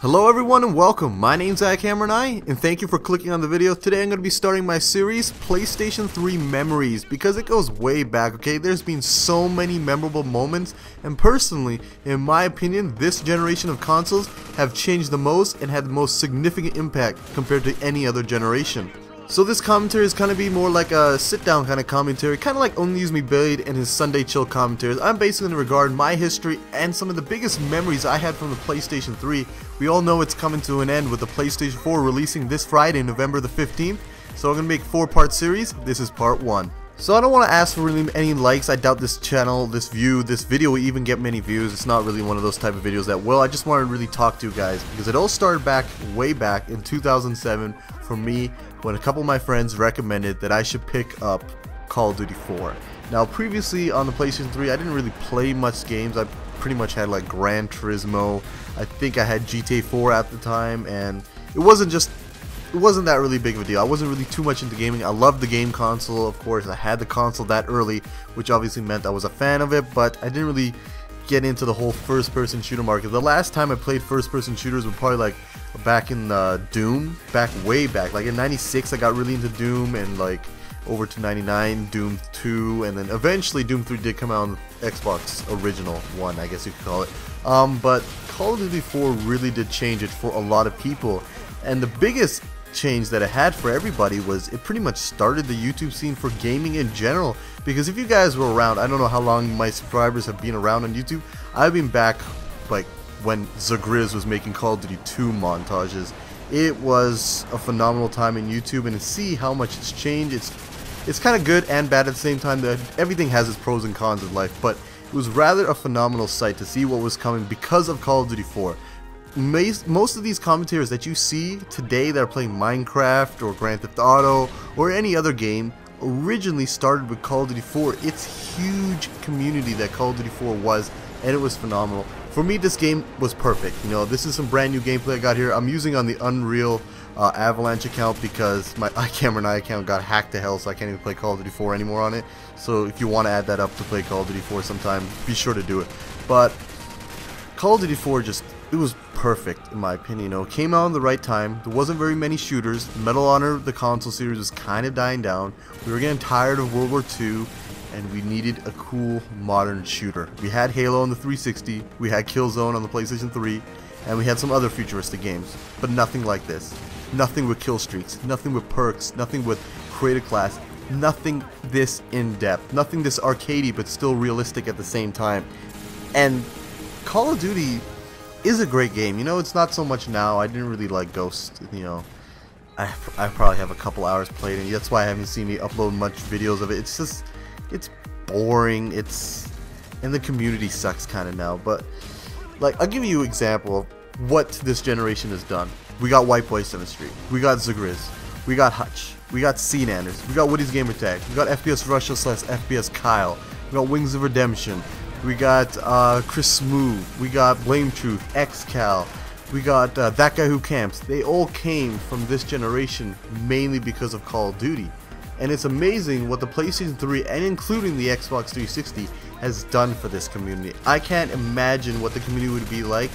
Hello everyone and welcome. My name's iKmRni and thank you for clicking on the video. Today I'm going to be starting my series PlayStation 3 Memories because it goes way back, okay? There's been so many memorable moments, and personally, in my opinion, this generation of consoles have changed the most and had the most significant impact compared to any other generation. So this commentary is kind of be more like a sit-down kind of commentary, kind of like Only Use Me Blade and his Sunday Chill commentaries. I'm basically going to regard my history and some of the biggest memories I had from the PlayStation 3. We all know it's coming to an end with the PlayStation 4 releasing this Friday, November the 15th. So I'm going to make a 4-part series. This is part 1. So I don't want to ask for really any likes. I doubt this channel, this video will even get many views. It's not really one of those type of videos that will. I just wanted to really talk to you guys because it all started way back in 2007 for me when a couple of my friends recommended that I should pick up Call of Duty 4. Now previously on the PlayStation 3 I didn't really play much games. I pretty much had like Gran Turismo. I think I had GTA 4 at the time, and it wasn't that really big of a deal. I wasn't really too much into gaming. I loved the game console, of course. I had the console that early, which obviously meant I was a fan of it, but I didn't really get into the whole first-person shooter market. The last time I played first-person shooters was probably like back in Doom, way back. Like in '96 I got really into Doom, and like over to '99 Doom 2, and then eventually Doom 3 did come out on the Xbox original one, I guess you could call it. But Call of Duty 4 really did change it for a lot of people, and the biggest change that it had for everybody was it pretty much started the YouTube scene for gaming in general. Because if you guys were around, I don't know how long my subscribers have been around on YouTube. I've been back like when Zagriz was making Call of Duty 2 montages. It was a phenomenal time in YouTube, and to see how much it's changed, it's kind of good and bad at the same time. That everything has its pros and cons in life, but it was rather a phenomenal sight to see what was coming because of Call of Duty 4. Most of these commentators that you see today that are playing Minecraft or Grand Theft Auto or any other game originally started with Call of Duty 4. It's huge community that Call of Duty 4 was, and it was phenomenal. For me, this game was perfect. You know, this is some brand new gameplay I got here. I'm using on the Unreal Avalanche account because my iKmRni account got hacked to hell, so I can't even play Call of Duty 4 anymore on it. So if you want to add that up to play Call of Duty 4 sometime, be sure to do it. But Call of Duty 4 it was perfect in my opinion. You know, it came out in the right time. There wasn't very many shooters. Medal of Honor, the console series, was kind of dying down. We were getting tired of World War II, and we needed a cool modern shooter. We had Halo on the 360, we had Killzone on the PlayStation 3, and we had some other futuristic games, but nothing like this. Nothing with kill streaks, nothing with perks, nothing with creative class, nothing this in-depth, nothing this arcadey but still realistic at the same time. And Call of Duty is a great game. You know, it's not so much now. I didn't really like Ghost, you know. I probably have a couple hours played, and that's why I haven't seen me upload much videos of it. It's just, it's boring. And the community sucks kind of now. But like, I'll give you an example of what this generation has done. We got White Boy 7th Street. We got Zagriz. We got Hutch. We got CNanders. We got Woody's Gamertag. We got FPS Russia / FPS Kyle. We got Wings of Redemption. We got Chris Smooth. We got Blame Truth, XCal. We got That Guy Who Camps. They all came from this generation mainly because of Call of Duty. And it's amazing what the PlayStation 3 and including the Xbox 360 has done for this community. I can't imagine what the community would be like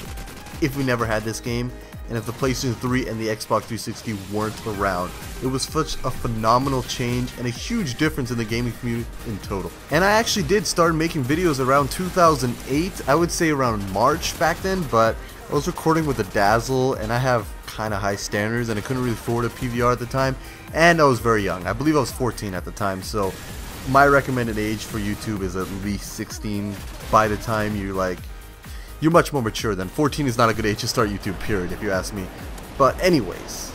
if we never had this game, and if the PlayStation 3 and the Xbox 360 weren't around. It was such a phenomenal change and a huge difference in the gaming community in total. And I actually did start making videos around 2008, I would say around March back then, but I was recording with a Dazzle, and I have kind of high standards, and I couldn't really afford a PVR at the time, and I was very young. I believe I was 14 at the time, so my recommended age for YouTube is at least 16 by the time you're much more mature. Than 14 is not a good age to start YouTube, period, if you ask me. But anyways,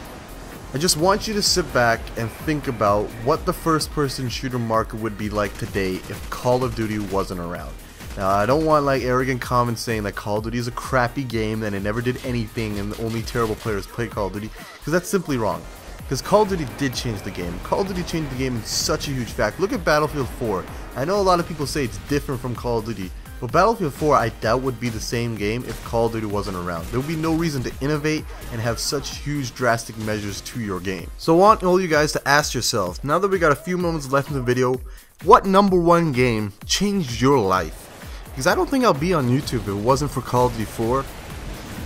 I just want you to sit back and think about what the first-person shooter market would be like today if Call of Duty wasn't around. Now, I don't want like arrogant comments saying that Call of Duty is a crappy game and it never did anything and only terrible players play Call of Duty, because that's simply wrong. Because Call of Duty did change the game. Call of Duty changed the game in such a huge fact. Look at Battlefield 4. I know a lot of people say it's different from Call of Duty, but Battlefield 4 I doubt would be the same game if Call of Duty wasn't around. There would be no reason to innovate and have such huge drastic measures to your game. So I want all you guys to ask yourselves, now that we got a few moments left in the video, what #1 game changed your life? Because I don't think I'll be on YouTube if it wasn't for Call of Duty 4.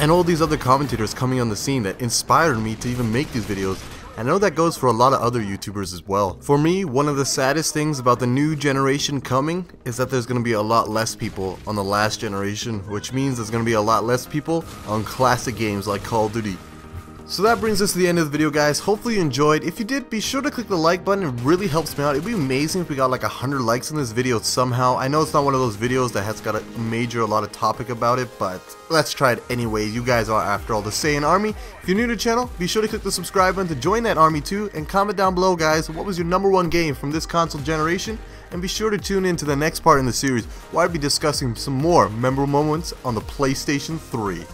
and all these other commentators coming on the scene that inspired me to even make these videos. I know that goes for a lot of other YouTubers as well. For me, one of the saddest things about the new generation coming is that there's going to be a lot less people on the last generation, which means there's going to be a lot less people on classic games like Call of Duty. So that brings us to the end of the video, guys. Hopefully you enjoyed. If you did, be sure to click the like button. It really helps me out. It'd be amazing if we got like 100 likes in this video somehow. I know it's not one of those videos that has got a lot of topic about it, but let's try it anyway. You guys are, after all, the Saiyan Army. If you're new to the channel, be sure to click the subscribe button to join that army too, and comment down below, guys, what was your #1 game from this console generation? And be sure to tune in to the next part in the series, where I'll be discussing some more memorable moments on the PlayStation 3.